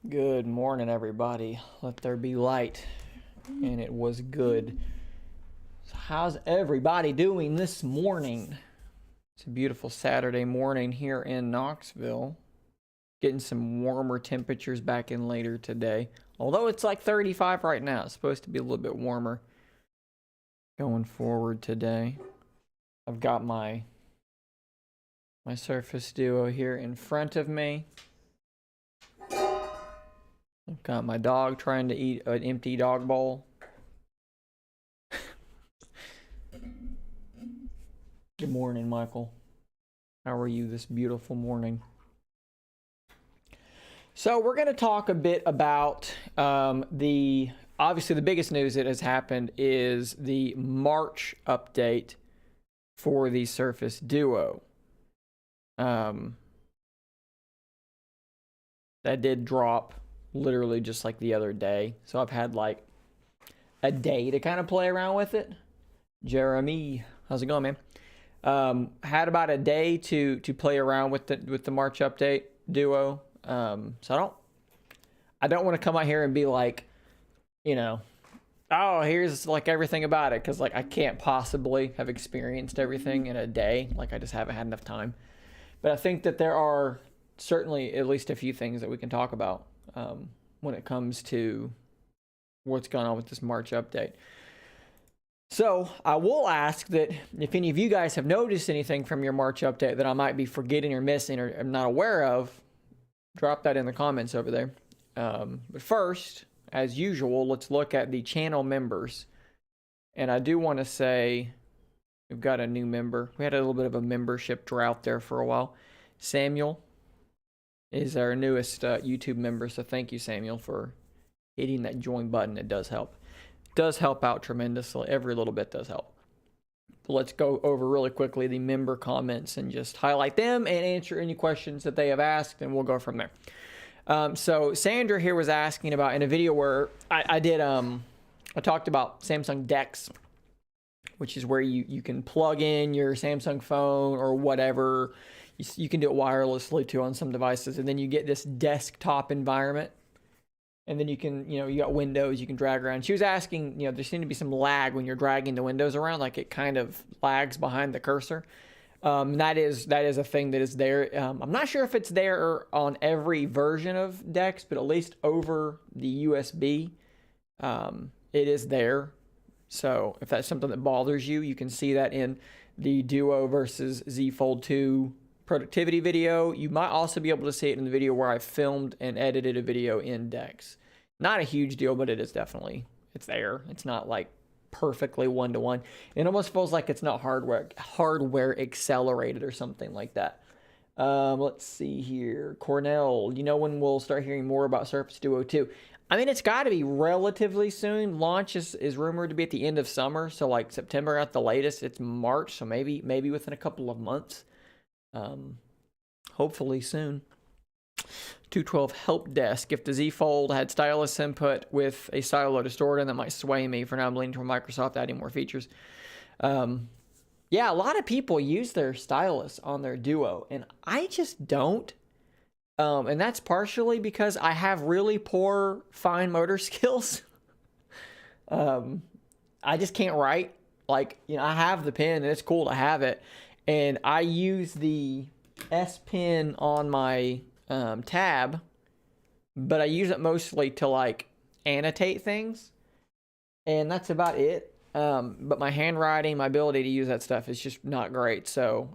Good morning, everybody. Let there be light. And it was good. So how's everybody doing this morning? It's a beautiful Saturday morning here in Knoxville. Getting some warmer temperatures back in later today. Although it's like 35 right now. It's supposed to be a little bit warmer going forward today. I've got my Surface Duo here in front of me. I've got my dog trying to eat an empty dog bowl. Good morning, Michael. How are you this beautiful morning? So we're going to talk a bit about obviously the biggest news that has happened is the March update for the Surface Duo. That did drop literally just like the other day. So I've had like a day to kind of play around with it. Jeremy, how's it going, man? Had about a day to play around with the March update Duo. So I don't want to come out here and be like, oh, here's like everything about it, because like I can't possibly have experienced everything in a day. Like I just haven't had enough time. But I think that there are certainly at least a few things that we can talk about when it comes to what's going on with this March update. So I will ask that if any of you guys have noticed anything from your March update that I might be forgetting or missing or am not aware of, drop that in the comments over there. But first, as usual, let's look at the channel members. And I do want to say we've got a new member. We had a little bit of a membership drought there for a while. Samuel is our newest YouTube member. So thank you, Samuel, for hitting that join button. It does help. It does help out tremendously. Every little bit does help. But let's go over really quickly the member comments and just highlight them and answer any questions that they have asked, and we'll go from there. So Sandra here was asking about, in a video where I talked about Samsung DeX, which is where you can plug in your Samsung phone or whatever. You can do it wirelessly too on some devices, and then you get this desktop environment. And then you can, you got windows you can drag around. She was asking, there seemed to be some lag when you're dragging the windows around, like it kind of lags behind the cursor. That is a thing that is there. I'm not sure if it's there on every version of DeX, but at least over the USB, it is there. So if that's something that bothers you, you can see that in the Duo versus Z Fold 2 productivity video. You might also be able to see it in the video where I filmed and edited a video in DeX. Not a huge deal, but it is definitely, it's there. It's not like perfectly one-to-one. It almost feels like it's not hardware accelerated or something like that. Let's see here. Cornell, when we'll start hearing more about Surface Duo 2? I mean, it's got to be relatively soon. Launch is rumored to be at the end of summer, so like September at the latest. It's March, so maybe within a couple of months. Hopefully soon. 212 help desk. If the Z Fold had stylus input with a stylo to store it in, that might sway me. For now, I'm leaning toward Microsoft adding more features. Yeah, a lot of people use their stylus on their Duo, and I just don't. And that's partially because I have really poor fine motor skills. I just can't write. Like, I have the pen, and it's cool to have it. And I use the S Pen on my tab, but I use it mostly to like annotate things, and that's about it. But my handwriting, my ability to use that stuff is just not great. So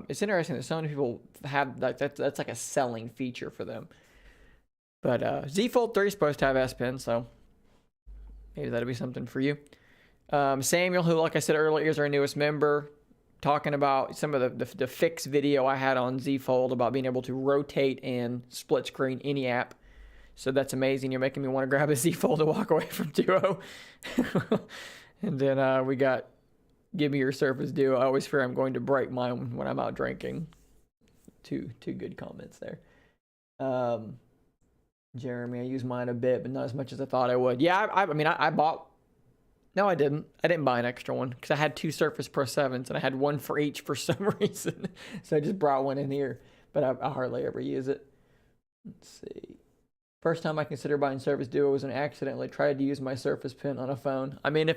it's interesting that so many people have that's like a selling feature for them. But Z Fold 3 is supposed to have S Pen, so maybe that'll be something for you. Samuel, who, like I said earlier, is our newest member, talking about some of the fix video I had on Z Fold about being able to rotate and split screen any app. So that's amazing. You're making me want to grab a Z Fold to walk away from Duo. And then we got Give Me Your Surface Duo. I always fear I'm going to break mine when I'm out drinking. Two good comments there. Jeremy, I use mine a bit, but not as much as I thought I would. Yeah, I mean, I bought... No, I didn't. I didn't buy an extra one because I had two Surface Pro 7s and I had one for each for some reason. So I just brought one in here, but I hardly ever use it. Let's see. First time I considered buying Surface Duo was when I accidentally tried to use my Surface Pen on a phone. I mean,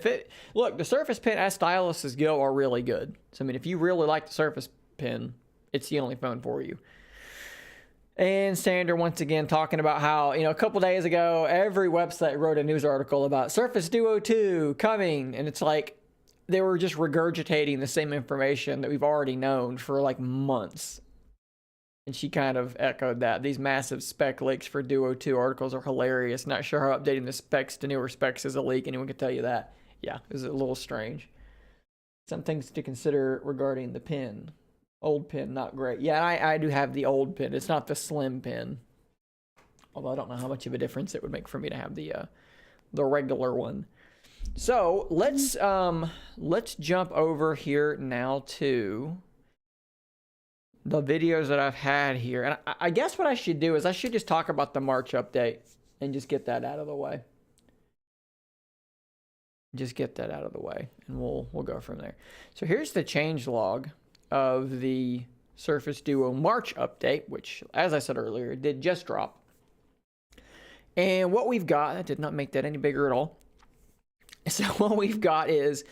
look, the Surface Pen as styluses go are really good. So, I mean, if you really like the Surface Pen, it's the only phone for you. And Sander once again talking about how, a couple days ago, every website wrote a news article about Surface Duo 2 coming. And it's like they were just regurgitating the same information that we've already known for like months. And she kind of echoed that. These massive spec leaks for Duo 2 articles are hilarious. Not sure how updating the specs to newer specs is a leak. Anyone can tell you that. Yeah, it was a little strange. Some things to consider regarding the pen. Old pen, not great. Yeah, I do have the old pen. It's not the slim pen. Although I don't know how much of a difference it would make for me to have the regular one. So let's jump over here now to the videos that I've had here. And I guess what I should do is I should just talk about the March update and just get that out of the way. Just get that out of the way and we'll go from there. So here's the change log of the Surface Duo March update, which, as I said earlier, did just drop. And what we've got, I did not make that any bigger at all. So what we've got is,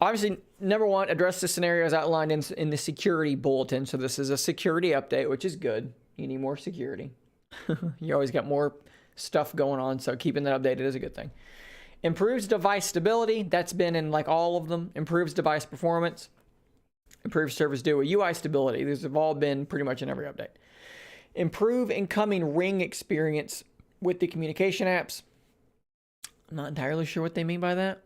obviously, number one, address the scenarios outlined in the security bulletin. So this is a security update, which is good. You need more security. You always got more stuff going on, so keeping that updated is a good thing. Improves device stability. That's been in like all of them. Improves device performance. Improves Surface Duo UI stability. These have all been pretty much in every update. Improve incoming ring experience with the communication apps. I'm not entirely sure what they mean by that.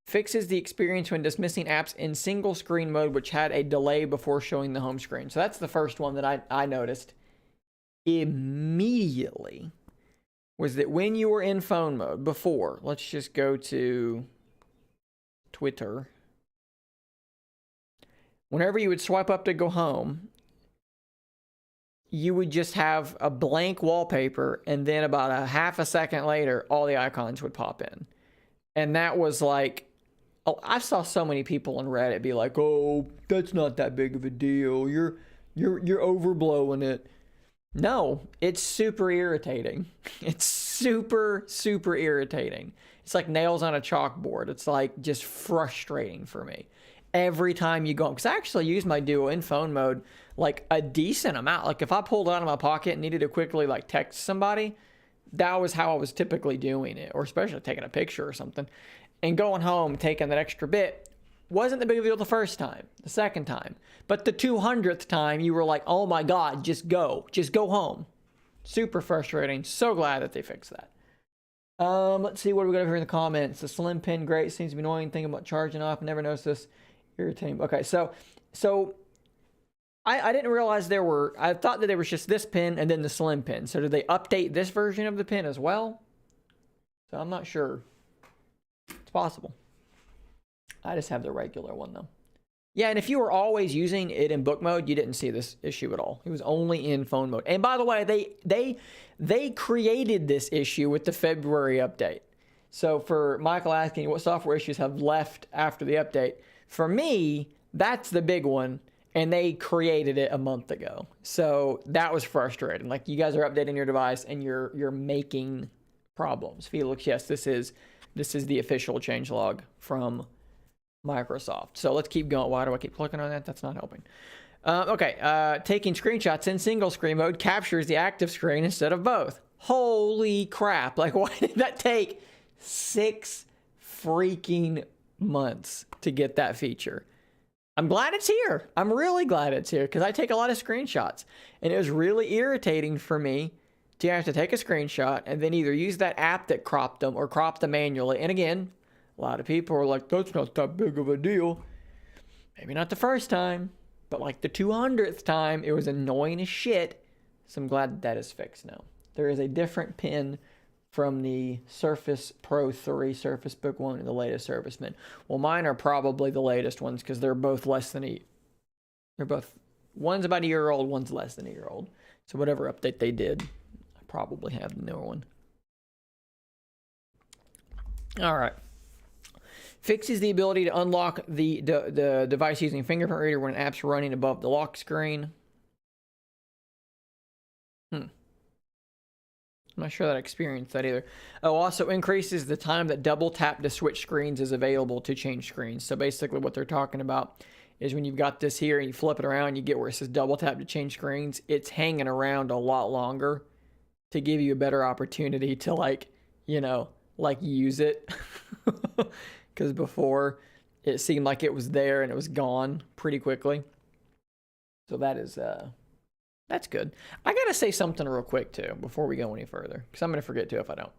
Fixes the experience when dismissing apps in single screen mode, which had a delay before showing the home screen. So that's the first one that I noticed immediately, was that when you were in phone mode before, let's just go to Twitter. Whenever you would swipe up to go home, you would just have a blank wallpaper, and then about a half a second later, all the icons would pop in. And that was like, oh, I saw so many people on Reddit be like, "Oh, that's not that big of a deal. You're overblowing it." No, it's super irritating. It's super irritating. It's like nails on a chalkboard. It's like just frustrating for me. Every time you go, because I actually use my Duo in phone mode like a decent amount. Like if I pulled it out of my pocket and needed to quickly like text somebody, that was how I was typically doing it, or especially taking a picture or something. And going home, taking that extra bit, wasn't the big deal the first time, the second time. But the 200th time, you were like, oh my God, just go home. Super frustrating. So glad that they fixed that. Let's see what we got over here in the comments. The slim pen, great. Seems to be annoying. Thinking about charging off. Never noticed this. Irritating. Okay, so I didn't realize I thought that there was just this pin and then the slim pin. So did they update this version of the pin as well? So I'm not sure. It's possible. I just have the regular one though. Yeah, and if you were always using it in book mode, you didn't see this issue at all. It was only in phone mode. And by the way, they created this issue with the February update. So for Michael asking what software issues have left after the update, for me, that's the big one. And they created it a month ago. So that was frustrating. Like, you guys are updating your device and you're making problems. Felix, yes, this is the official changelog from Microsoft. So let's keep going. Why do I keep clicking on that? That's not helping. Okay, taking screenshots in single screen mode captures the active screen instead of both. Holy crap. Like, why did that take 6 freaking months to get that feature? I'm glad it's here. I'm really glad it's here because I take a lot of screenshots. And it was really irritating for me to have to take a screenshot and then either use that app that cropped them or crop them manually. And again, a lot of people are like, that's not that big of a deal. Maybe not the first time, but like the 200th time, it was annoying as shit. So I'm glad that is fixed now. There is a different pin from the Surface Pro 3, Surface Book 1, and the latest Surface Pen. Well, mine are probably the latest ones because they're both one's about a year old, one's less than a year old. So whatever update they did, I probably have the newer one. All right. Fixes the ability to unlock the device using fingerprint reader when an app's running above the lock screen. I'm I'm not sure that I experienced that either. Oh, also increases the time that double tap to switch screens is available to change screens. So basically what they're talking about is when you've got this here and you flip it around, you get where it says double tap to change screens. It's hanging around a lot longer to give you a better opportunity to, like, you know, like, use it. Because before it seemed like it was there and it was gone pretty quickly. So that is, that's good. I got to say something real quick, too, before we go any further, because I'm going to forget, too, if I don't.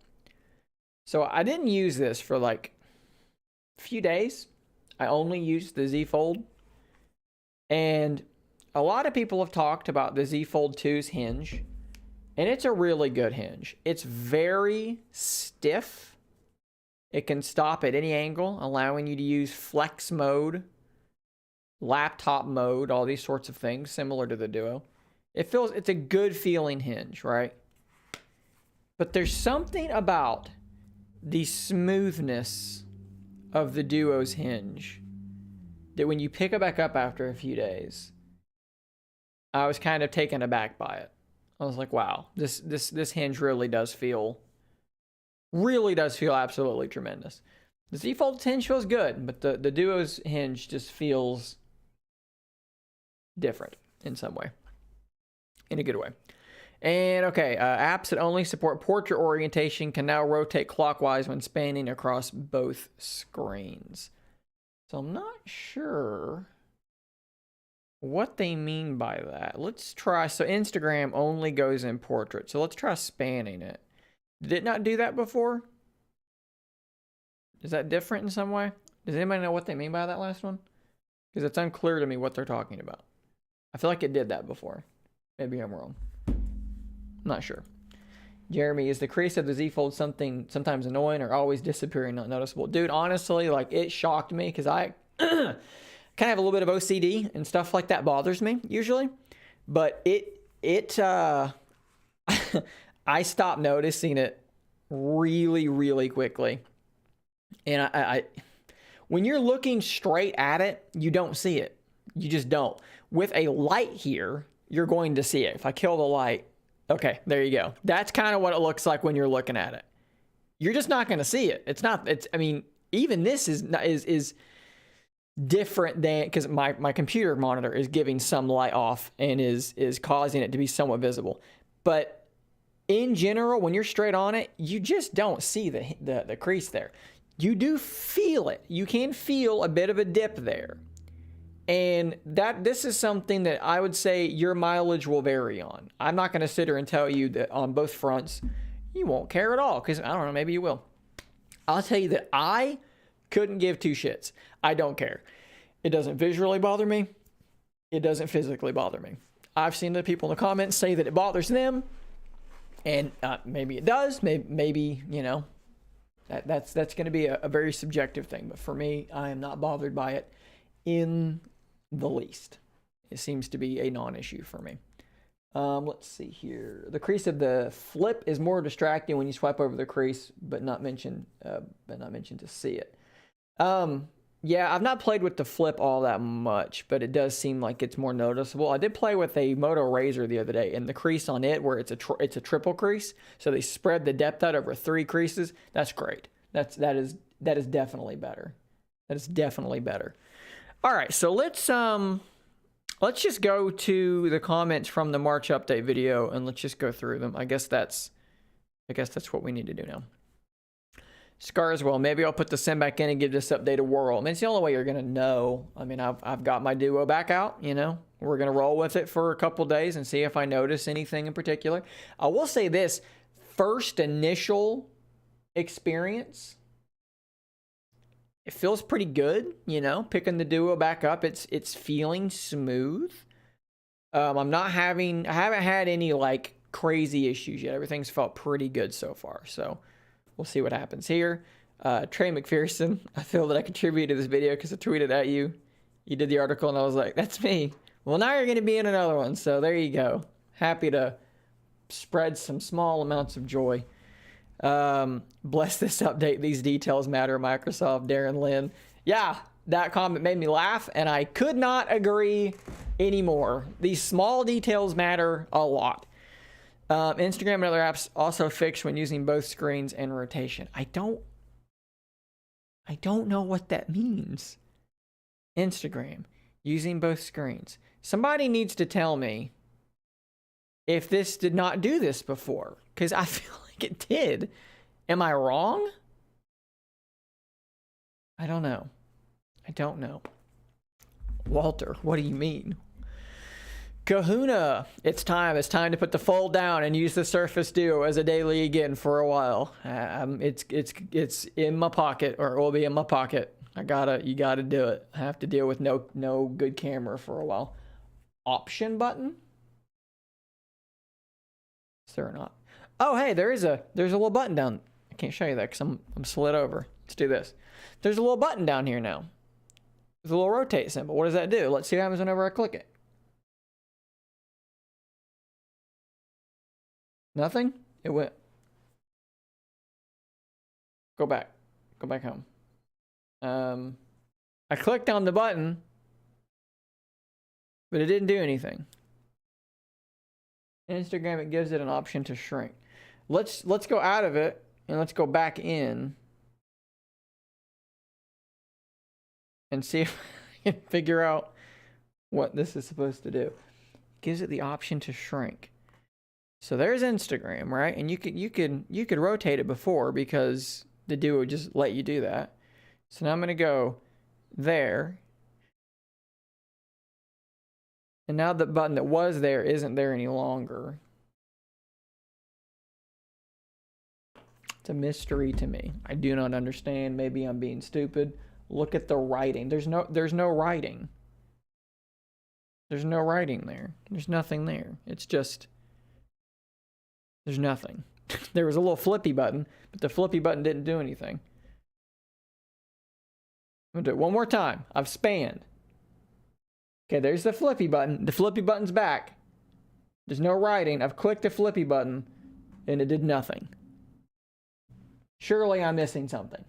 So I didn't use this for, like, a few days. I only used the Z Fold. And a lot of people have talked about the Z Fold 2's hinge. And it's a really good hinge. It's very stiff. It can stop at any angle, allowing you to use flex mode, laptop mode, all these sorts of things, similar to the Duo. It's a good feeling hinge, right? But there's something about the smoothness of the Duo's hinge that when you pick it back up after a few days, I was kind of taken aback by it. I was like, wow, this hinge really does feel absolutely tremendous. The Z Fold's hinge feels good, but the Duo's hinge just feels different in some way. In a good way. And okay, apps that only support portrait orientation can now rotate clockwise when spanning across both screens. So I'm not sure what they mean by that. Let's try. So Instagram only goes in portrait. So let's try spanning it. Did it not do that before? Is that different in some way? Does anybody know what they mean by that last one? Because it's unclear to me what they're talking about. I feel like it did that before. Maybe I'm wrong. I'm not sure. Jeremy, is the crease of the Z Fold sometimes annoying or always disappearing, not noticeable? Dude, honestly, like, it shocked me because I kind of have a little bit of OCD and stuff like that bothers me usually. But I stopped noticing it really, really quickly. And I when you're looking straight at it, you don't see it. You just don't. With a light here, you're going to see it. If I kill the light, okay, there you go. That's kind of what it looks like when you're looking at it. You're just not going to see it. I mean, even this is different than, because my computer monitor is giving some light off and is causing it to be somewhat visible. But in general, when you're straight on it, you just don't see the crease there. You do feel it. You can feel a bit of a dip there. And this is something that I would say your mileage will vary on. I'm not going to sit here and tell you that on both fronts you won't care at all, because I don't know, maybe you will. I'll tell you that I couldn't give two shits. I don't care. It doesn't visually bother me. It doesn't physically bother me. I've seen the people in the comments say that it bothers them, and maybe it does. Maybe you know, that's going to be a very subjective thing. But for me, I am not bothered by it in the least. It seems to be a non-issue for me. Let's see here. The crease of the flip is more distracting when you swipe over the crease, but not mentioned to see it. Yeah, I've not played with the flip all that much, but it does seem like it's more noticeable. I did play with a Moto Razr the other day, and the crease on it, where it's a triple crease, so they spread the depth out over 3 creases. That's great. That is definitely better. That is definitely better. All right, so let's just go to the comments from the March update video, and let's just go through them. I guess that's what we need to do now. Scarswell, maybe I'll put the sim back in and give this update a whirl. I mean, it's the only way you're gonna know. I mean, I've got my Duo back out. You know, we're gonna roll with it for a couple days and see if I notice anything in particular. I will say this: first initial experience, it feels pretty good. You know, picking the Duo back up, it's feeling smooth. I haven't had any like crazy issues yet. Everything's felt pretty good so far. So we'll see what happens here. Trey McPherson, I feel that I contributed to this video because I tweeted at you. You did the article and I was like, that's me. Well, now you're going to be in another one. So there you go. Happy to spread some small amounts of joy. Bless this update. These details matter. Microsoft, Darren Lynn. Yeah, that comment made me laugh and I could not agree anymore. These small details matter a lot. Instagram and other apps also fix when using both screens and rotation. I don't know what that means. Instagram, using both screens. Somebody needs to tell me if this did not do this before, because I feel like it did. Am I wrong? I don't know. Walter, what do you mean? Kahuna, it's time to put the fold down and use the Surface Duo as a daily again for a while. It's in my pocket, or it will be in my pocket. You gotta do it. I have to deal with no good camera for a while. Option button? Is there not? Oh, hey, there's a little button down. I can't show you that because I'm slid over. Let's do this. There's a little button down here now. There's a little rotate symbol. What does that do? Let's see what happens whenever I click it. Nothing? It went. Go back home. I clicked on the button, but it didn't do anything. Instagram, it gives it an option to shrink. Let's go out of it and let's go back in and see if I can figure out what this is supposed to do. It gives it the option to shrink. So there's Instagram, right? And you could rotate it before because the Duo would just let you do that. So now I'm gonna go there. And now the button that was there isn't there any longer. It's a mystery to me. I do not understand. Maybe I'm being stupid. Look at the writing. There's no writing. There's no writing there. There's nothing there. It's just, there's nothing. There was a little flippy button, but the flippy button didn't do anything. I'm gonna do it one more time. I've spanned. Okay, there's the flippy button. The flippy button's back. There's no writing. I've clicked the flippy button and it did nothing. Surely I'm missing something.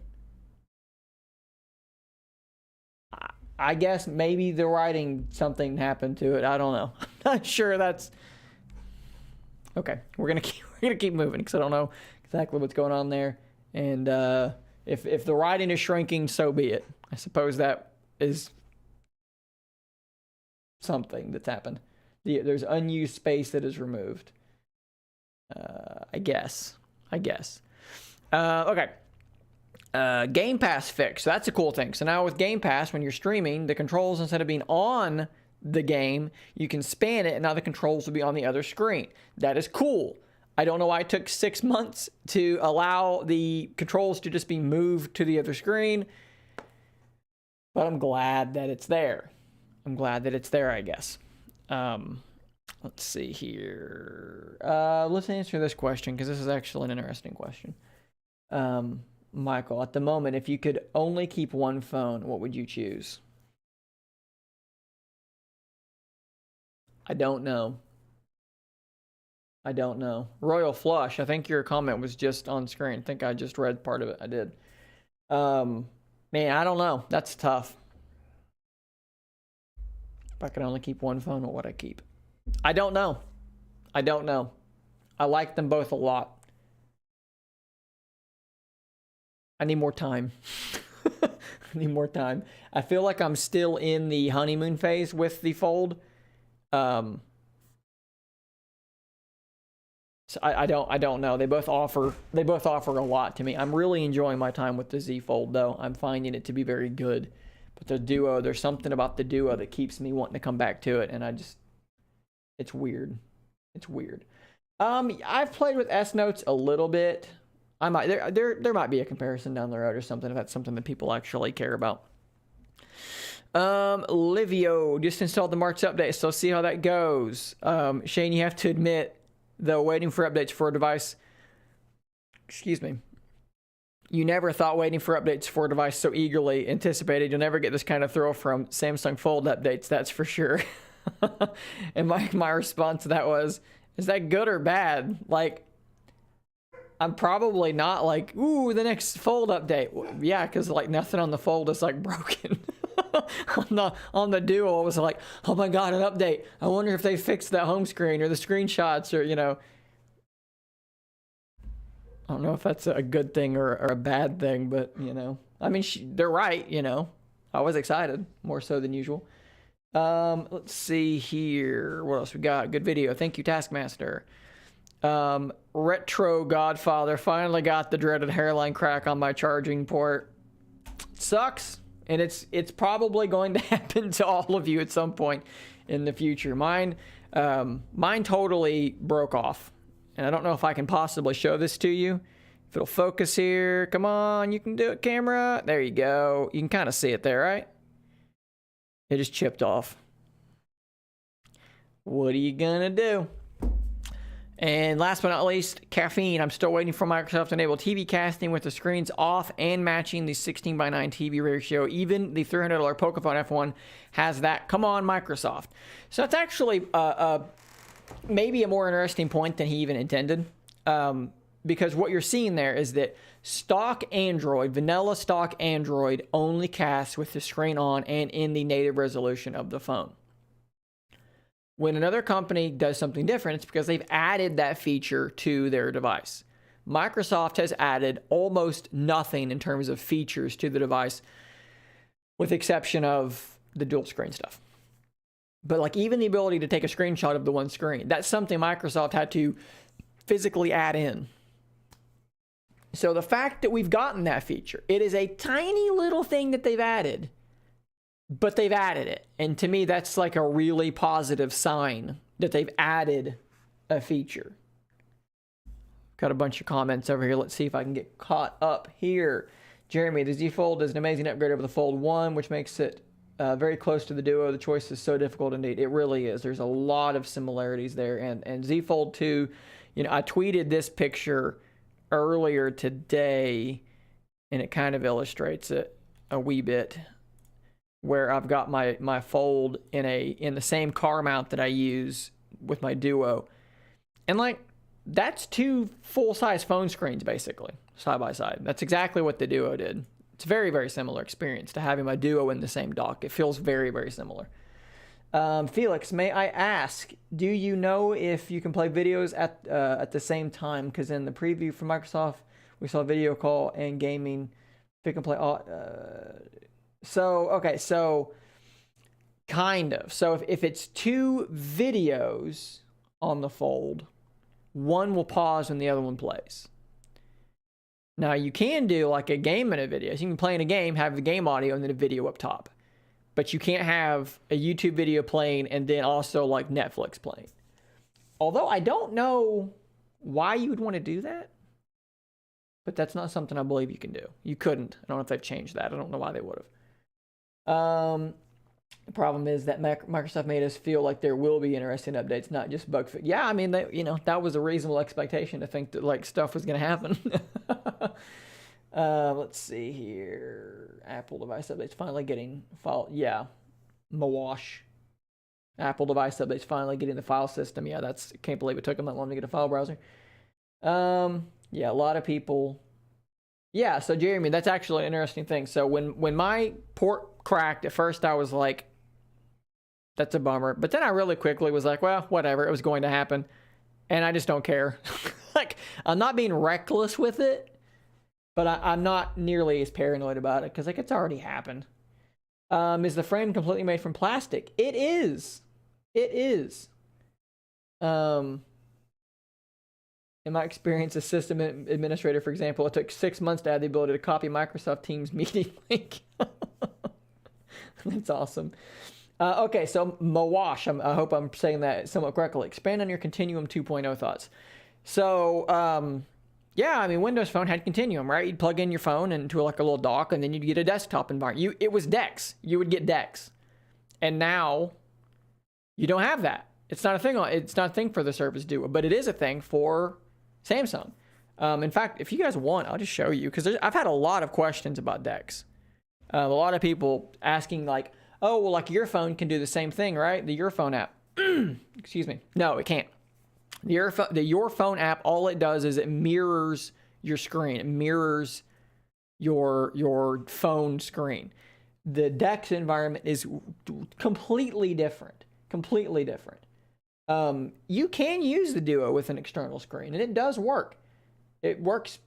I guess maybe the writing, something happened to it. I don't know. I'm not sure that's... Okay, we're gonna keep moving because I don't know exactly what's going on there. And if the writing is shrinking, so be it. I suppose that is something that's happened. There's unused space that is removed. I guess. Okay. Game Pass fix. So that's a cool thing. So now with Game Pass, when you're streaming, the controls, instead of being on the game, you can span it, and now the controls will be on the other screen. That is cool. I don't know why it took 6 months to allow the controls to just be moved to the other screen, but I'm glad that it's there. I guess. Let's see here. Let's answer this question because this is actually an interesting question. Michael, at the moment, if you could only keep one phone, what would you choose? I don't know. Royal Flush, I think your comment was just on screen. I think I just read part of it. I did. Man, I don't know. That's tough. If I could only keep one phone, what would I keep? I don't know. I like them both a lot. I need more time. I feel like I'm still in the honeymoon phase with the Fold. So I don't know. They both offer a lot to me. I'm really enjoying my time with the Z Fold though. I'm finding it to be very good. But the Duo, there's something about the Duo that keeps me wanting to come back to it, and it's weird. I've played with S Notes a little bit. I might there might be a comparison down the road or something if that's something that people actually care about. Livio just installed the March update, so see how that goes. Shane, you have to admit, though, waiting for updates for a device. Excuse me. You never thought waiting for updates for a device so eagerly anticipated. You'll never get this kind of thrill from Samsung Fold updates, that's for sure. And my response to that was, is that good or bad? Like, I'm probably not like, ooh, the next Fold update. Yeah, because like nothing on the Fold is like broken. on the Duo, I was like, oh my god, an update. I wonder if they fixed that home screen or the screenshots or, you know. don't know if that's a good thing or a bad thing, but, you know. I mean, they're right, you know. I was excited, more so than usual. Let's see here. What else we got? Good video. Thank you, Taskmaster. Retro Godfather finally got the dreaded hairline crack on my charging port. Sucks, and it's probably going to happen to all of you at some point in the future. Mine totally broke off, and I don't know if I can possibly show this to you. If it'll focus here, come on, you can do it, camera. There you go. You can kind of see it there, right? It just chipped off. What are you gonna do? And last but not least, caffeine. I'm still waiting for Microsoft to enable TV casting with the screens off and matching the 16:9 TV ratio. Even the $300 Pocophone F1 has that. Come on, Microsoft. So that's actually maybe a more interesting point than he even intended. Because what you're seeing there is that stock Android, vanilla stock Android, only casts with the screen on and in the native resolution of the phone. When another company does something different, it's because they've added that feature to their device. Microsoft has added almost nothing in terms of features to the device, with the exception of the dual screen stuff. But like even the ability to take a screenshot of the one screen, that's something Microsoft had to physically add in. So the fact that we've gotten that feature, it is a tiny little thing that they've added, but they've added it. And to me, that's like a really positive sign that they've added a feature. Got a bunch of comments over here. Let's see if I can get caught up here. Jeremy, the Z Fold is an amazing upgrade over the Fold 1, which makes it very close to the Duo. The choice is so difficult indeed. It really is. There's a lot of similarities there. And Z Fold 2, you know, I tweeted this picture earlier today, and it kind of illustrates it a wee bit, where I've got my Fold in the same car mount that I use with my Duo. And like, that's two full-size phone screens basically, side by side. That's exactly what the Duo did. It's a very, very similar experience to having my Duo in the same dock. It feels very, very similar. Felix, may I ask, do you know if you can play videos at the same time? Because in the preview from Microsoft, we saw video call and gaming. If you can play all... So kind of. So if it's two videos on the Fold, one will pause when the other one plays. Now you can do like a game and a video. So you can play in a game, have the game audio and then a video up top. But you can't have a YouTube video playing and then also like Netflix playing. Although I don't know why you would want to do that. But that's not something I believe you can do. You couldn't. I don't know if they've changed that. I don't know why they would have. The problem is that Microsoft made us feel like there will be interesting updates, not just bug fix. Yeah, I mean, that was a reasonable expectation to think that like stuff was going to happen. Let's see here. Apple device updates finally getting file. Yeah, Mawash. Apple device updates finally getting the file system. Yeah, can't believe it took them that long to get a file browser. Yeah, a lot of people. Yeah, so Jeremy, that's actually an interesting thing. So when my port cracked, at first I was like, that's a bummer. But then I really quickly was like, well, whatever, it was going to happen. And I just don't care. Like, I'm not being reckless with it, but I'm not nearly as paranoid about it because like it's already happened. Is the frame completely made from plastic? It is. It is. In my experience as system administrator, for example, it took 6 months to add the ability to copy Microsoft Teams meeting link. That's awesome. Okay, so Mawash, I hope I'm saying that somewhat correctly. Expand on your Continuum 2.0 thoughts. So, yeah, I mean, Windows Phone had Continuum, right? You'd plug in your phone into like a little dock, and then you'd get a desktop environment. It was DeX. You would get DeX. And now, you don't have that. It's not a thing. It's not a thing for the Surface Duo, but it is a thing for Samsung. In fact, if you guys want, I'll just show you, because I've had a lot of questions about DeX. A lot of people asking like, oh, well, like your phone can do the same thing, right? The Your Phone app. Excuse me. No, it can't. The Your Phone app, all it does is it mirrors your screen. It mirrors your phone screen. The DeX environment is completely different. Completely different. You can use the Duo with an external screen, and it does work. it works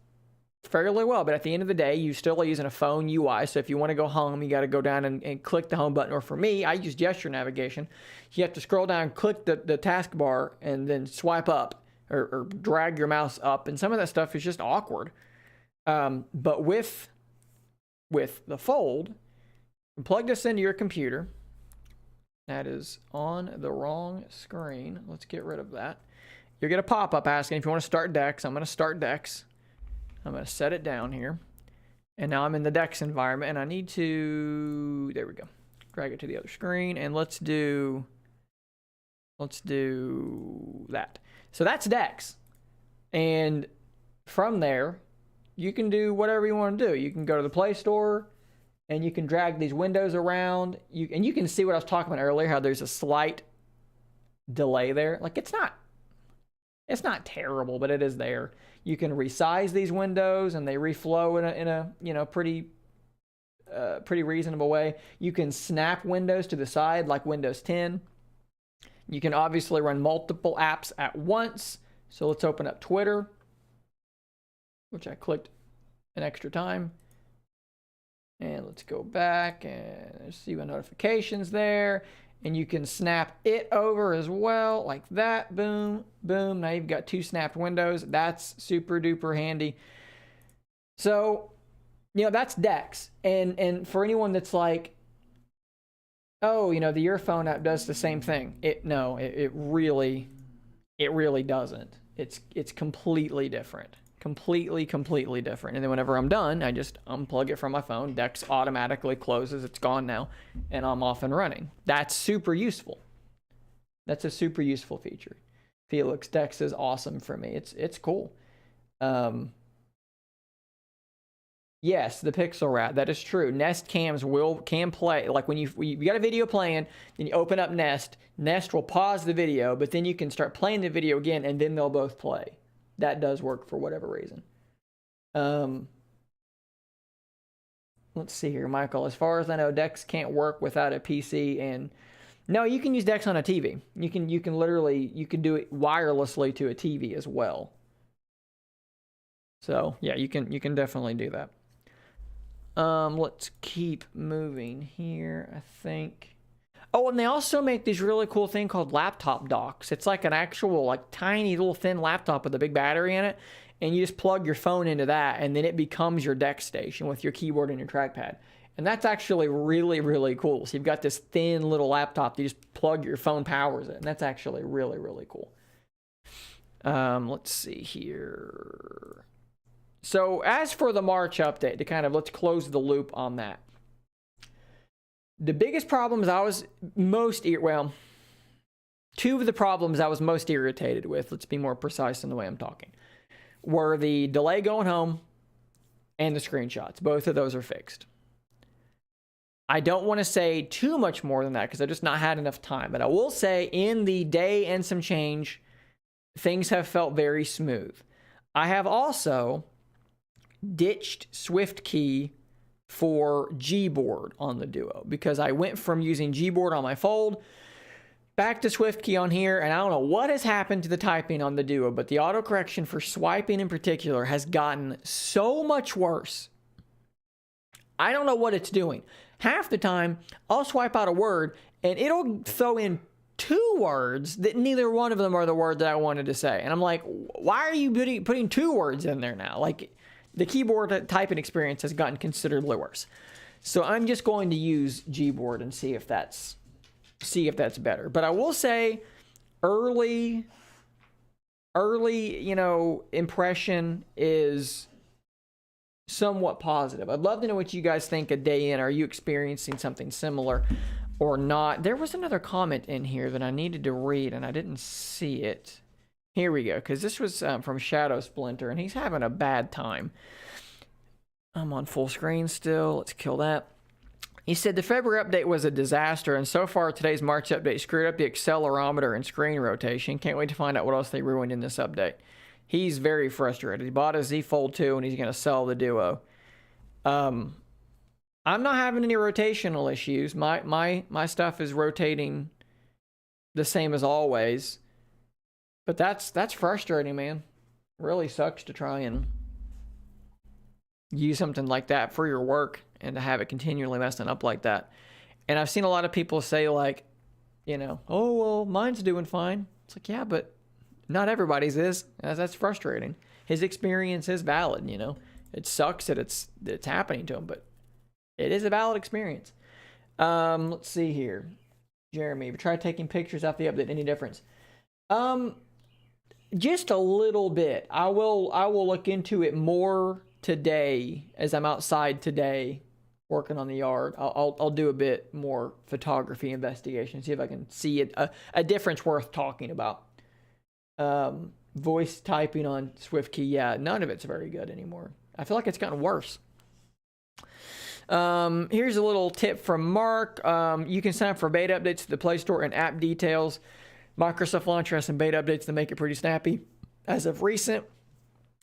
fairly well, but at the end of the day, you still are using a phone UI. So if you want to go home, you got to go down and click the home button. Or for me, I use gesture navigation. You have to scroll down, click the taskbar, and then swipe up or drag your mouse up. And some of that stuff is just awkward. But with the Fold, plug this into your computer. That is on the wrong screen. Let's get rid of that. You'll get a pop-up asking if you want to start Dex. I'm going to start Dex. I'm going to set it down here. And now I'm in the Dex environment, and I need to, there we go. Drag it to the other screen, and let's do that. So that's Dex. And from there, you can do whatever you want to do. You can go to the Play Store, and you can drag these windows around. And you can see what I was talking about earlier, how there's a slight delay there. Like, it's not terrible, but it is there. You can resize these windows, and they reflow in a you know, pretty reasonable way. You can snap windows to the side like Windows 10. You can obviously run multiple apps at once. So let's open up Twitter, which I clicked an extra time. And let's go back and see my notifications there. And you can snap it over as well, like that. Boom, boom. Now you've got 2 snapped windows. That's super duper handy. So, you know, that's Dex. And for anyone that's like, oh, you know, the Earphone app does the same thing. It really doesn't. It's completely different. Completely different. And then whenever I'm done, I just unplug it from my phone. Dex automatically closes. It's gone now, and I'm off and running. That's super useful. That's a super useful feature. Felix, Dex is awesome for me. It's cool. Yes, the Pixel Rat. That is true. Nest cams can play. Like when you got a video playing, then you open up Nest. Nest will pause the video, but then you can start playing the video again, and then they'll both play. That does work for whatever reason. Let's see here, Michael. As far as I know, Dex can't work without a PC, and no, you can use Dex on a TV. You can do it wirelessly to a TV as well. So yeah, you can definitely do that. Let's keep moving here. I think. Oh, and they also make these really cool thing called laptop docks. It's like an actual, like, tiny little thin laptop with a big battery in it, and you just plug your phone into that, and then it becomes your Dex station with your keyboard and your trackpad. And that's actually really, really cool. So you've got this thin little laptop. You just plug your phone, powers it, and that's actually really, really cool. Let's see here. So as for the March update, to kind of, let's close the loop on that. The biggest problems I was two of the problems I was most irritated with, let's be more precise in the way I'm talking, were the delay going home and the screenshots. Both of those are fixed. I don't want to say too much more than that because I've just not had enough time, but I will say in the day and some change, things have felt very smooth. I have also ditched SwiftKey for Gboard on the Duo because I went from using Gboard on my Fold back to SwiftKey on here, and I don't know what has happened to the typing on the Duo, but the autocorrection for swiping in particular has gotten so much worse. I don't know what it's doing. Half the time, I'll swipe out a word, and it'll throw in 2 words that neither one of them are the word that I wanted to say. And I'm like, why are you putting 2 words in there now? Like, the keyboard typing experience has gotten considerably worse. So I'm just going to use Gboard and see if that's better. But I will say early, you know, impression is somewhat positive. I'd love to know what you guys think a day in. Are you experiencing something similar or not? There was another comment in here that I needed to read and I didn't see it. Here we go, because this was from Shadow Splinter, and he's having a bad time. I'm on full screen still. Let's kill that. He said the February update was a disaster, and so far today's March update screwed up the accelerometer and screen rotation. Can't wait to find out what else they ruined in this update. He's very frustrated. He bought a Z Fold 2, and he's going to sell the Duo. I'm not having any rotational issues. My stuff is rotating the same as always. But that's frustrating, man. Really sucks to try and use something like that for your work and to have it continually messing up like that. And I've seen a lot of people say, like, you know, oh, well, mine's doing fine. It's like, yeah, but not everybody's is. That's frustrating. His experience is valid, you know. It sucks that it's happening to him, but it is a valid experience. Let's see here. Jeremy, try taking pictures after the update. Any difference? Just a little bit. I will look into it more today as I'm outside today working on the yard. I'll do a bit more photography investigation, see if I can see it, a difference worth talking about. Voice typing on SwiftKey, yeah, none of it's very good anymore. I feel like it's gotten worse. Here's a little tip from Mark. You can sign up for beta updates to the Play Store and app details. Microsoft Launcher has some beta updates that make it pretty snappy as of recent.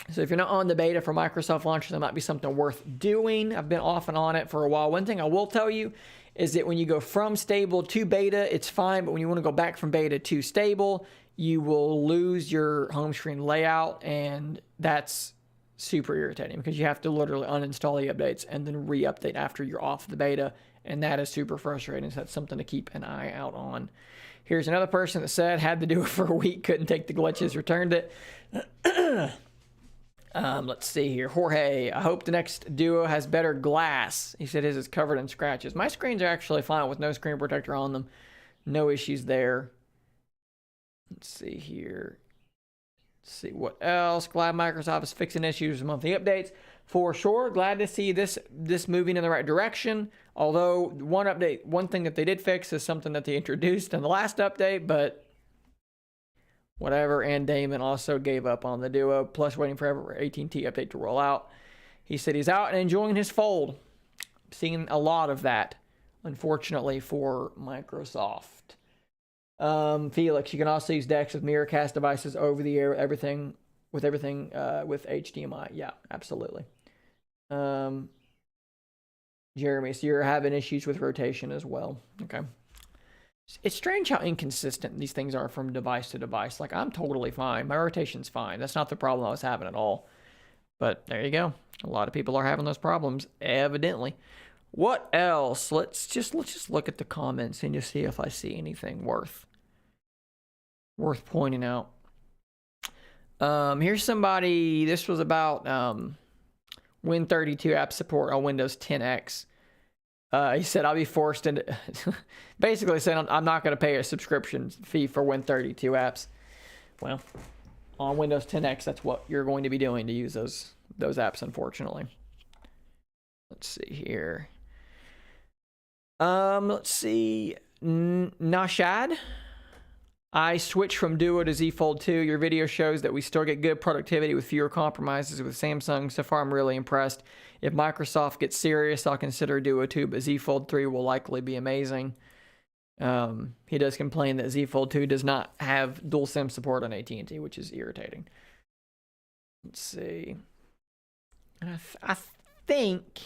So if you're not on the beta for Microsoft Launcher, that might be something worth doing. I've been off and on it for a while. One thing I will tell you is that when you go from stable to beta, it's fine. But when you want to go back from beta to stable, you will lose your home screen layout. And that's super irritating because you have to literally uninstall the updates and then re-update after you're off the beta. And that is super frustrating. So that's something to keep an eye out on. Here's another person that said, had to do it for a week, couldn't take the glitches, returned it. Let's see here. Jorge, I hope the next Duo has better glass. He said his is covered in scratches. My screens are actually fine with no screen protector on them. No issues there. Let's see here. Let's see what else. Glad Microsoft is fixing issues with monthly updates. For sure, glad to see this moving in the right direction. Although one thing that they did fix is something that they introduced in the last update, but whatever. And Damon also gave up on the Duo, plus waiting for AT&T update to roll out. He said he's out and enjoying his fold. Seeing a lot of that, unfortunately, for Microsoft. Felix, you can also use DeX with Miracast devices over the air, everything with HDMI. Yeah, absolutely. Jeremy, so you're having issues with rotation as well. Okay. It's strange how inconsistent these things are from device to device. Like, I'm totally fine. My rotation's fine. That's not the problem I was having at all. But there you go. A lot of people are having those problems, evidently. What else? Let's just look at the comments and just see if I see anything worth pointing out. Here's somebody. This was about Win32 app support on Windows 10X. He said, I'll be forced into... basically saying, I'm not going to pay a subscription fee for Win32 apps. Well, on Windows 10X, that's what you're going to be doing to use those apps, unfortunately. Let's see here. Let's see. Nashad. I switched from Duo to Z Fold 2. Your video shows that we still get good productivity with fewer compromises with Samsung. So far, I'm really impressed. If Microsoft gets serious, I'll consider Duo 2, but Z Fold 3 will likely be amazing. He does complain that Z Fold 2 does not have dual SIM support on AT&T, which is irritating. Let's see. I think...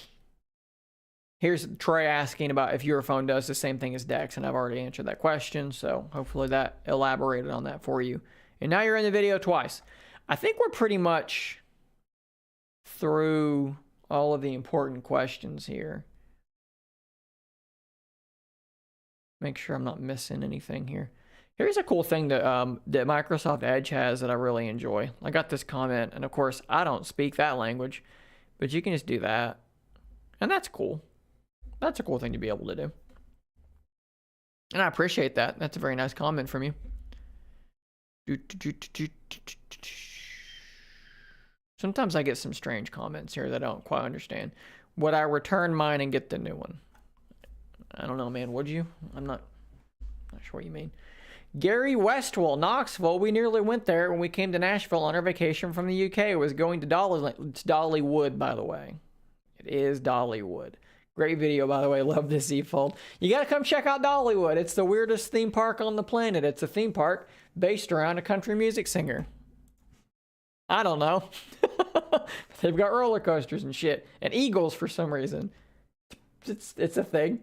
Here's Troy asking about if your phone does the same thing as DeX, and I've already answered that question, so hopefully that elaborated on that for you. And now you're in the video twice. I think we're pretty much through all of the important questions here. Make sure I'm not missing anything here. Here's a cool thing that Microsoft Edge has that I really enjoy. I got this comment, and of course, I don't speak that language, but you can just do that, and that's cool. That's a cool thing to be able to do. And I appreciate that. That's a very nice comment from you. Sometimes I get some strange comments here that I don't quite understand. Would I return mine and get the new one? I don't know, man. Would you? I'm not sure what you mean. Gary Westwell, Knoxville. We nearly went there when we came to Nashville on our vacation from the UK. It was going to It's Dollywood, by the way. It is Dollywood. Great video, by the way. Love this Z-Fold. You got to come check out Dollywood. It's the weirdest theme park on the planet. It's a theme park based around a country music singer. I don't know. They've got roller coasters and shit. And eagles for some reason. It's a thing.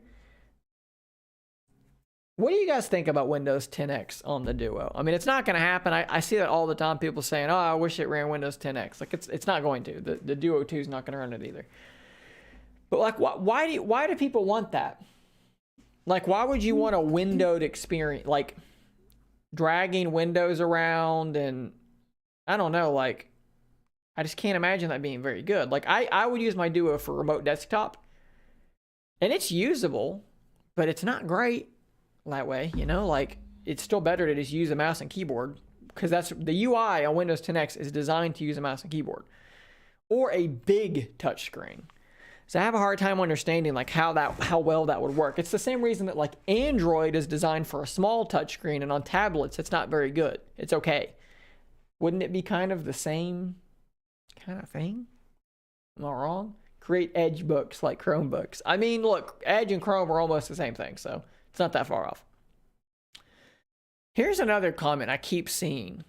What do you guys think about Windows 10X on the Duo? I mean, it's not going to happen. I see that all the time. People saying, "Oh, I wish it ran Windows 10X." Like it's not going to. The Duo 2 is not going to run it either. But like, why do people want that? Like, why would you want a windowed experience? Like, dragging windows around, and I don't know. Like, I just can't imagine that being very good. Like, I would use my Duo for remote desktop, and it's usable, but it's not great that way, you know. Like, it's still better to just use a mouse and keyboard, because that's the UI on Windows 10X is designed to use a mouse and keyboard or a big touch screen. So I have a hard time understanding like how well that would work. It's the same reason that like Android is designed for a small touch screen, and on tablets it's not very good. It's okay. Wouldn't it be kind of the same kind of thing? Am I wrong? Create Edge books like Chromebooks. I mean, look, Edge and Chrome are almost the same thing, so it's not that far off. Here's another comment I keep seeing.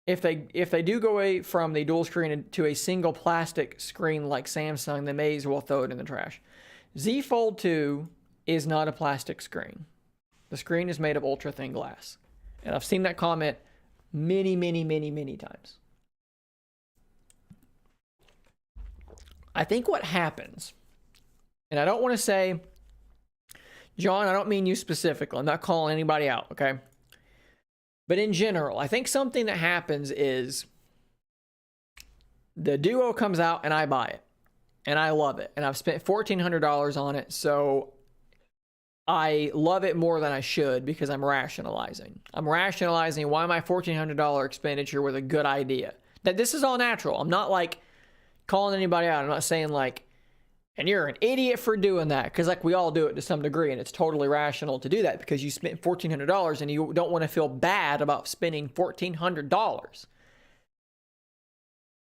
If they do go away from the dual screen to a single plastic screen like Samsung, they may as well throw it in the trash. Z Fold 2 is not a plastic screen. The screen is made of ultra thin glass. And I've seen that comment many, many, many, many times. I think what happens, and I don't want to say, John, I don't mean you specifically. I'm not calling anybody out, okay? But in general, I think something that happens is the Duo comes out and I buy it. And I love it. And I've spent $1,400 on it. So I love it more than I should because I'm rationalizing. I'm rationalizing why my $1,400 expenditure was a good idea. That this is all natural. I'm not like calling anybody out. I'm not saying like, and you're an idiot for doing that, because like we all do it to some degree, and it's totally rational to do that because you spent $1,400 and you don't want to feel bad about spending $1,400.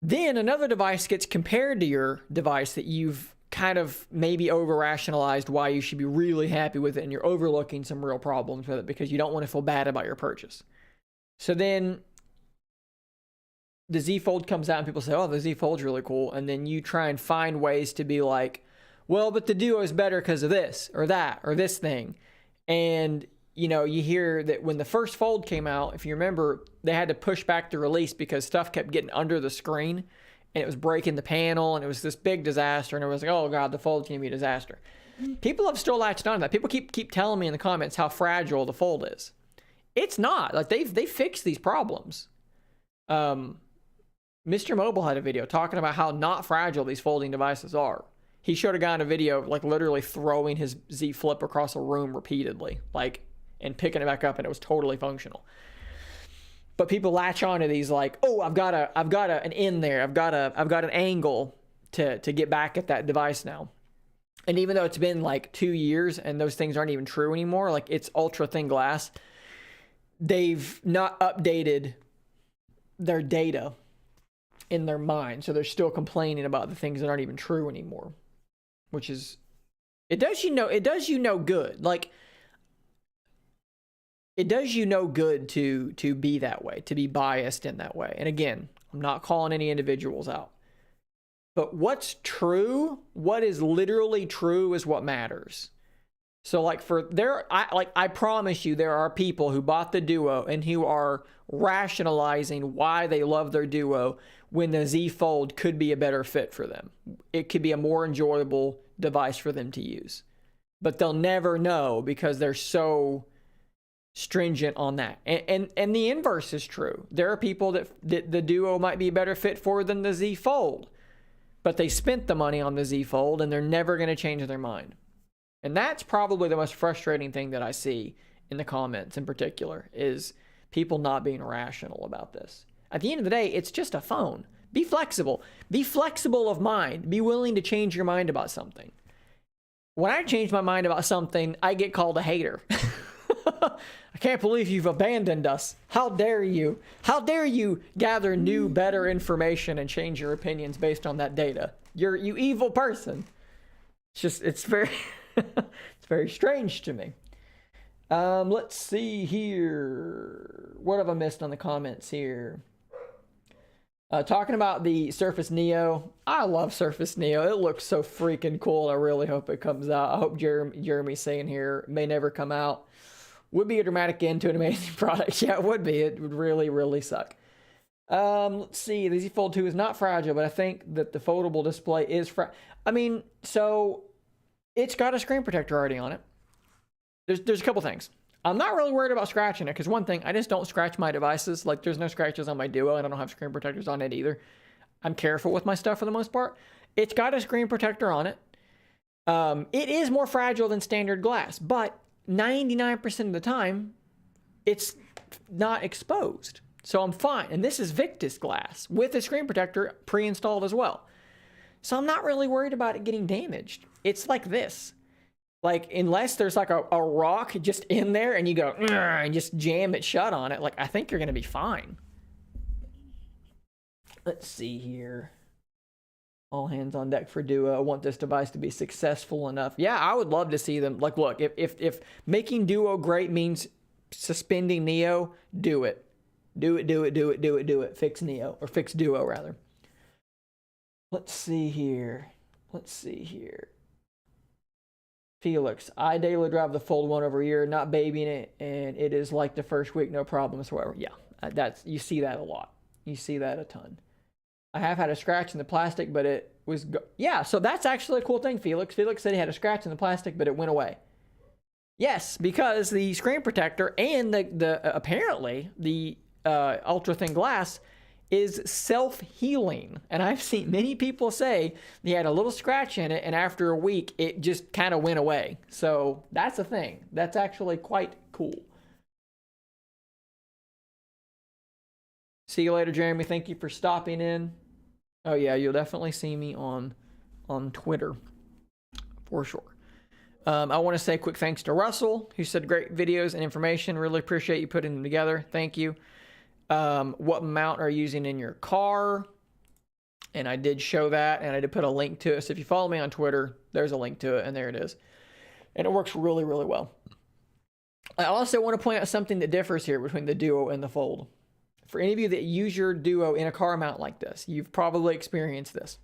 Then another device gets compared to your device that you've kind of maybe over-rationalized why you should be really happy with it, and you're overlooking some real problems with it because you don't want to feel bad about your purchase. So then the Z Fold comes out and people say, oh, the Z Fold's really cool. And then you try and find ways to be like, well, but the Duo is better because of this or that or this thing. And, you know, you hear that when the first Fold came out, if you remember, they had to push back the release because stuff kept getting under the screen and it was breaking the panel and it was this big disaster. And it was like, oh, God, the Fold's going to be a disaster. People have still latched on to that. People keep telling me in the comments how fragile the Fold is. It's not. Like, they fixed these problems. Mr. Mobile had a video talking about how not fragile these folding devices are. He showed a guy in a video like literally throwing his Z Flip across a room repeatedly, like, and picking it back up, and it was totally functional. But people latch on to these like, oh, I've got an in there, I've got an angle to get back at that device now. And even though it's been like 2 years and those things aren't even true anymore, like it's ultra thin glass, they've not updated their data in their mind, so they're still complaining about the things that aren't even true anymore, which is, it does you no good. Like, it does you no good to be that way, to be biased in that way. And again, I'm not calling any individuals out, but what's true, what is literally true, is what matters. So like I promise you, there are people who bought the Duo and who are rationalizing why they love their Duo when the Z Fold could be a better fit for them. It could be a more enjoyable device for them to use. But they'll never know because they're so stringent on that. And the inverse is true. There are people that the Duo might be a better fit for than the Z Fold, but they spent the money on the Z Fold and they're never going to change their mind. And that's probably the most frustrating thing that I see in the comments in particular, is people not being rational about this. At the end of the day, it's just a phone. Be flexible. Be flexible of mind. Be willing to change your mind about something. When I change my mind about something, I get called a hater. I can't believe you've abandoned us. How dare you? How dare you gather new, better information and change your opinions based on that data? You evil person. It's very... it's very strange to me. Let's see here. What have I missed on the comments here? Talking about the Surface Neo, I love Surface Neo. It looks so freaking cool. I really hope it comes out. I hope Jeremy's saying here may never come out. Would be a dramatic end to an amazing product. Yeah, it would be. It would really, really suck. Let's see. The Z Fold 2 is not fragile, but I think that the foldable display is I mean, so it's got a screen protector already on it. There's a couple things. I'm not really worried about scratching it because one thing, I just don't scratch my devices. Like there's no scratches on my Duo and I don't have screen protectors on it either. I'm careful with my stuff for the most part. It's got a screen protector on it. It is more fragile than standard glass, but 99% of the time, it's not exposed. So I'm fine. And this is Victus glass with a screen protector pre-installed as well. So I'm not really worried about it getting damaged. It's like this. Like, unless there's like a rock just in there and you go, and just jam it shut on it, like, I think you're going to be fine. Let's see here. All hands on deck for Duo. I want this device to be successful enough. Yeah, I would love to see them. Like, look, if making Duo great means suspending Neo, do it. Do it. Fix Neo, or fix Duo, rather. Let's see here. Felix, I daily drive the Fold 1 over a year, not babying it, and it is like the first week, no problem whatsoever. Yeah, you see that a lot. You see that a ton. I have had a scratch in the plastic, but it was, yeah, so that's actually a cool thing, Felix. Felix said he had a scratch in the plastic, but it went away. Yes, because the screen protector and apparently the ultra thin glass is self-healing. And I've seen many people say they had a little scratch in it and after a week it just kind of went away. So that's a thing. That's actually quite cool. See you later, Jeremy. Thank you for stopping in. Oh yeah, you'll definitely see me on Twitter for sure. I want to say a quick thanks to Russell, who said great videos and information. Really appreciate you putting them together. Thank you. What mount are you using in your car? And I did show that, and I did put a link to it. So if you follow me on Twitter, there's a link to it, and there it is. And it works really, really well. I also want to point out something that differs here between the Duo and the Fold. For any of you that use your Duo in a car mount like this, you've probably experienced this.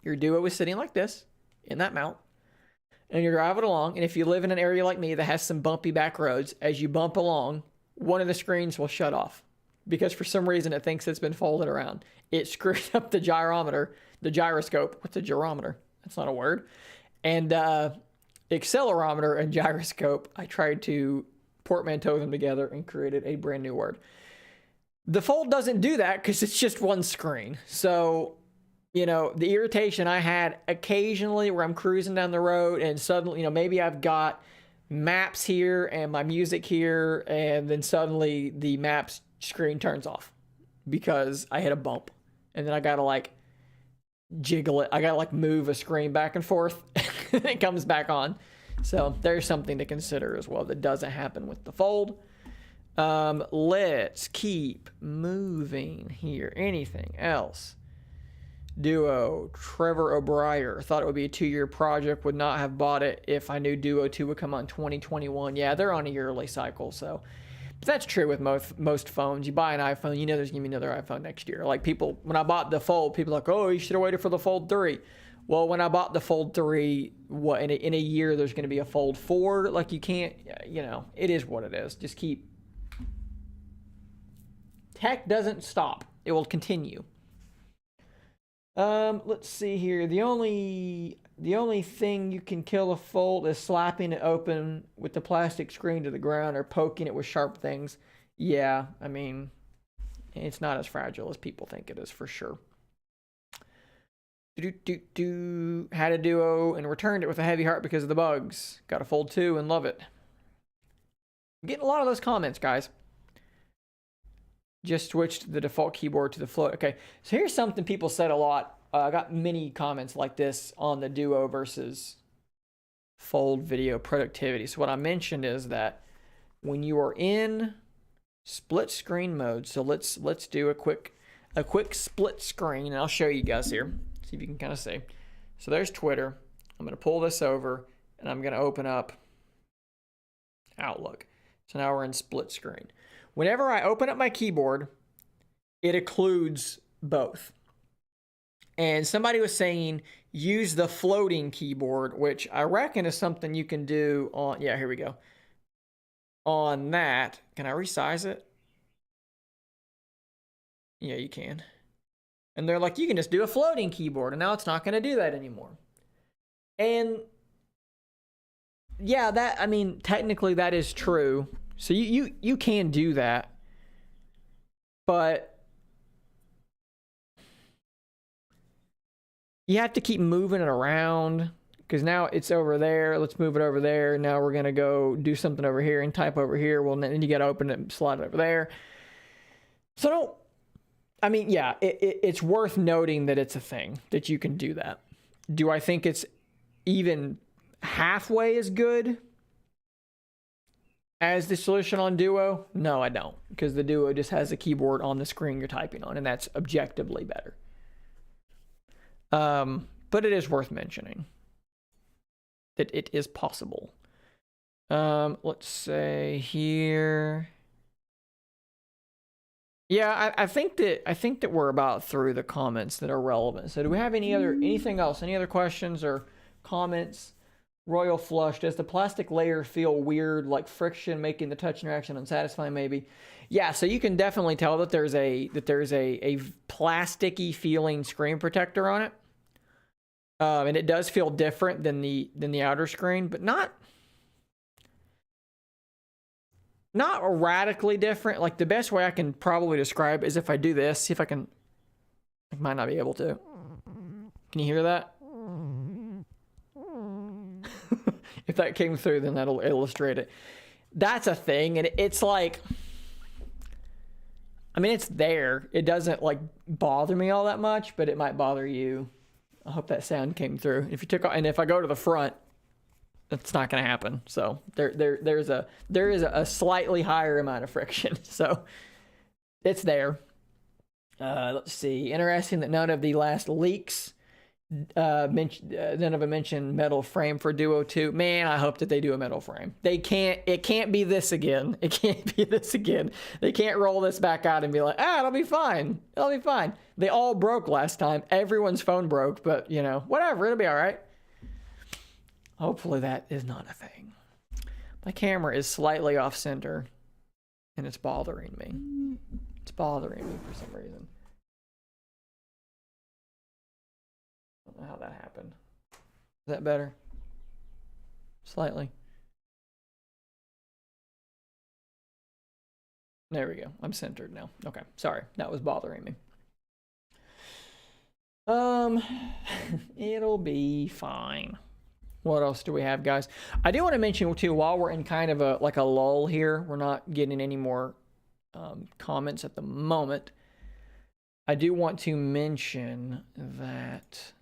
Your Duo is sitting like this, in that mount, and you're driving along, and if you live in an area like me that has some bumpy back roads, as you bump along, one of the screens will shut off. Because for some reason it thinks it's been folded around. It screwed up the gyroscope. What's a gyrometer? That's not a word. And accelerometer and gyroscope, I tried to portmanteau them together and created a brand new word. The Fold doesn't do that because it's just one screen. So, you know, the irritation I had occasionally where I'm cruising down the road and suddenly, you know, maybe I've got maps here and my music here, and then suddenly the maps screen turns off because I hit a bump, and then I gotta like jiggle it. I gotta like move a screen back and forth and it comes back on. So there's something to consider as well that doesn't happen with the Fold. Let's keep moving here. Anything else? Duo, Trevor O'Brien, thought it would be a 2-year project, would not have bought it if I knew Duo 2 would come on 2021. Yeah, they're on a yearly cycle, so. But that's true with most phones. You buy an iPhone, you know there's going to be another iPhone next year. Like people, when I bought the Fold, people are like, oh, you should have waited for the Fold 3. Well, when I bought the Fold 3, what, in a year there's going to be a Fold 4? Like you can't, you know, it is what it is. Just keep. Tech doesn't stop. It will continue. Let's see here. The only thing you can kill a Fold is slapping it open with the plastic screen to the ground or poking it with sharp things. Yeah, I mean, it's not as fragile as people think it is for sure. Had a Duo and returned it with a heavy heart because of the bugs. Got a Fold 2 and love it. I'm getting a lot of those comments, guys. Just switched the default keyboard to the float. Okay, so here's something people said a lot. I got many comments like this on the Duo versus Fold video productivity. So what I mentioned is that when you are in split screen mode, so let's do a quick split screen, and I'll show you guys here. See if you can kind of see. So there's Twitter. I'm going to pull this over, and I'm going to open up Outlook. So now we're in split screen. Whenever I open up my keyboard, it occludes both. And somebody was saying use the floating keyboard, which I reckon is something you can do on, yeah, here we go. On that, can I resize it? Yeah, you can. And they're like, you can just do a floating keyboard, and now it's not going to do that anymore. And yeah, that, I mean, technically that is true. So you can do that. But you have to keep moving it around, because now it's over there. Let's move it over there. Now we're going to go do something over here and type over here. Well, then you got to open it and slide it over there. So don't, I mean, yeah, it's worth noting that it's a thing, that you can do that. Do I think it's even halfway as good as the solution on Duo? No, I don't, because the Duo just has a keyboard on the screen you're typing on, and that's objectively better. But it is worth mentioning that it is possible. Let's say here. Yeah, I think that we're about through the comments that are relevant. So do we have anything else? Any other questions or comments? Royal Flush, does the plastic layer feel weird, like friction, making the touch interaction unsatisfying maybe? Yeah, so you can definitely tell that there's a plasticky feeling screen protector on it. And it does feel different than the outer screen, but not radically different. Like, the best way I can probably describe is if I do this. See if I can. I might not be able to. Can you hear that? If that came through, then that'll illustrate it. That's a thing, and it's like, I mean, it's there. It doesn't like bother me all that much, but it might bother you. I hope that sound came through. If you took, and if I go to the front, that's not going to happen. So there is a slightly higher amount of friction. So it's there. Let's see. Interesting that none of the last leaks none of them mentioned metal frame for Duo 2. Man, I hope that they do a metal frame. It can't be this again. It can't be this again. They can't roll this back out and be like, it'll be fine. It'll be fine. They all broke last time. Everyone's phone broke, but whatever, it'll be all right. Hopefully that is not a thing. My camera is slightly off center and it's bothering me. It's bothering me for some reason. I don't know how that happened. Is that better? Slightly. There we go. I'm centered now. Okay. Sorry. That was bothering me. It'll be fine. What else do we have, guys? I do want to mention too, while we're in kind of a lull here, we're not getting any more comments at the moment. I do want to mention that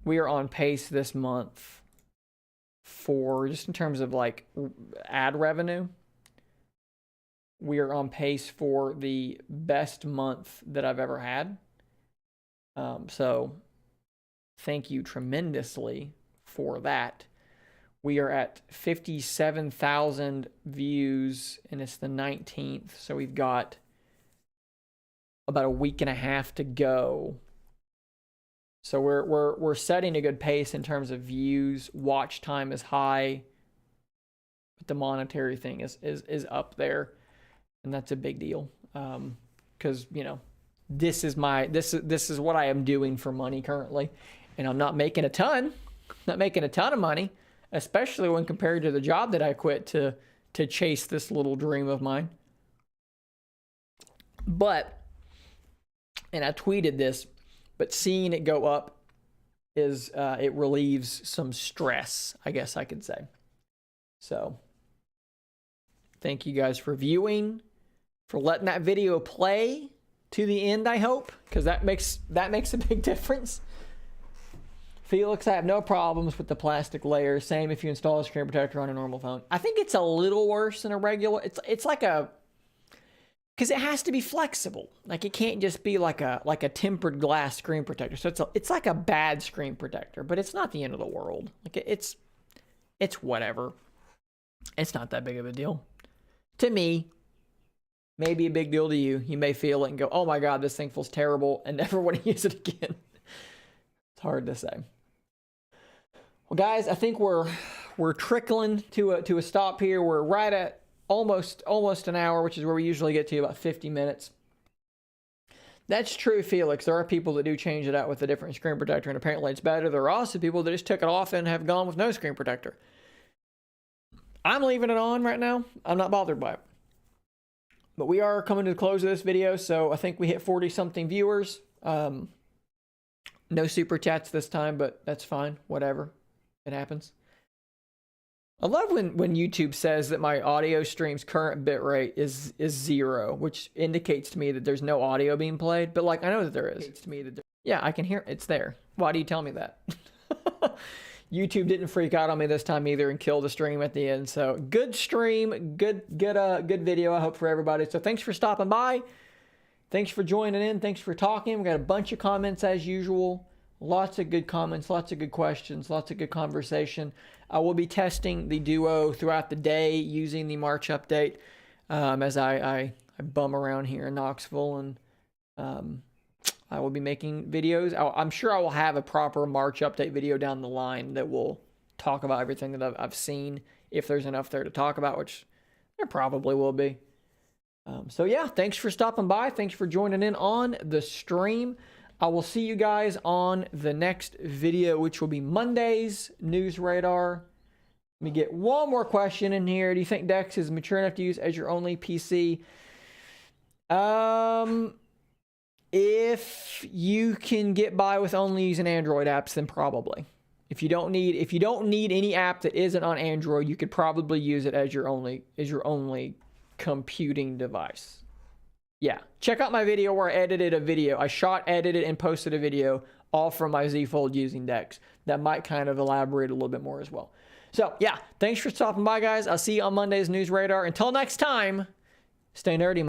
we are on pace this month for, just in terms of like ad revenue, we are on pace for the best month that I've ever had. So thank you tremendously for that. We are at 57,000 views and it's the 19th. So we've got about a week and a half to go. So we're setting a good pace in terms of views. Watch time is high, but the monetary thing is up there, and that's a big deal. Because this is what I am doing for money currently, and I'm not making a ton. Not making a ton of money, especially when compared to the job that I quit to chase this little dream of mine. But, and I tweeted this, but seeing it go up is, it relieves some stress, I guess I could say. So, thank you guys for viewing, for letting that video play to the end, I hope, because that makes a big difference. Felix, I have no problems with the plastic layer. Same if you install a screen protector on a normal phone. I think it's a little worse than a regular. It's like a, because it has to be flexible. Like, it can't just be like a tempered glass screen protector. So it's like a bad screen protector, but it's not the end of the world. Like, it's whatever. It's not that big of a deal to me. may be a big deal to you. You may feel it and go, oh my God, this thing feels terrible and never want to use it again. It's hard to say. Well, guys, I think we're trickling to a stop here. We're right at almost an hour, which is where we usually get to, about 50 minutes. That's true, Felix. There are people that do change it out with a different screen protector, and apparently it's better. There are also people that just took it off and have gone with no screen protector. I'm leaving it on right now. I'm not bothered by it. But we are coming to the close of this video, so I think we hit 40-something viewers. No super chats this time, but that's fine. Whatever. It happens. I love when YouTube says that my audio stream's current bitrate is 0, which indicates to me that there's no audio being played. But like, I know that there is. Yeah, I can hear it's there. Why do you tell me that? YouTube didn't freak out on me this time either and kill the stream at the end. So good stream, good video, I hope, for everybody. So thanks for stopping by. Thanks for joining in. Thanks for talking. We got a bunch of comments as usual. Lots of good comments, lots of good questions, lots of good conversation. I will be testing the Duo throughout the day using the March update as I bum around here in Knoxville, and I will be making videos. I'm sure I will have a proper March update video down the line that will talk about everything that I've seen, if there's enough there to talk about, which there probably will be. So yeah, thanks for stopping by. Thanks for joining in on the stream. I will see you guys on the next video, which will be Monday's News Radar. Let me get one more question in here. Do you think Dex is mature enough to use as your only PC? If you can get by with only using Android apps, then probably. If you don't need any app that isn't on Android, you could probably use it as your only computing device. Yeah, check out my video where I edited a video. I shot, edited, and posted a video all from my Z Fold using Dex. That might kind of elaborate a little bit more as well. So yeah, thanks for stopping by, guys. I'll see you on Monday's News Radar. Until next time, stay nerdy.